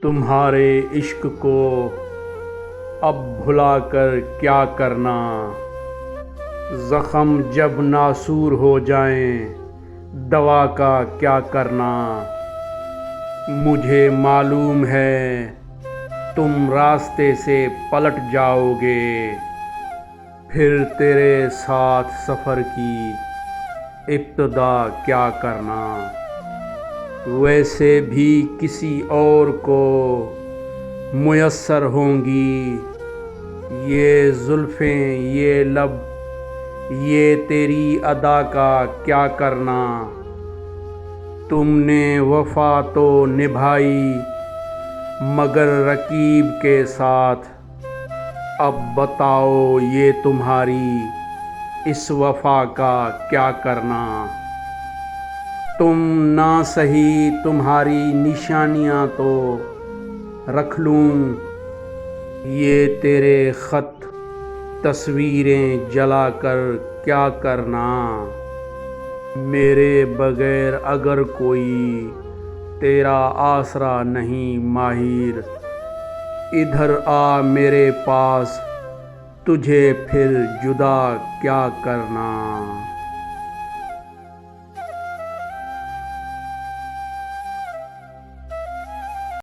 تمہارے عشق کو اب بھلا کر کیا کرنا، زخم جب ناسور ہو جائیں دوا کا کیا کرنا۔ مجھے معلوم ہے تم راستے سے پلٹ جاؤ گے، پھر تیرے ساتھ سفر کی ابتدا کیا کرنا۔ ویسے بھی کسی اور کو میسر ہوں گی یہ زلفیں یہ لب، یہ تیری ادا کا کیا کرنا۔ تم نے وفا تو نبھائی مگر رقیب کے ساتھ، اب بتاؤ یہ تمہاری اس وفا کا کیا کرنا۔ تم نہ سہی تمہاری نشانیاں تو رکھ لوں، یہ تیرے خط تصویریں جلا کر کیا کرنا۔ میرے بغیر اگر کوئی تیرا آسرا نہیں ماہر، ادھر آ میرے پاس تجھے پھر جدا کیا کرنا۔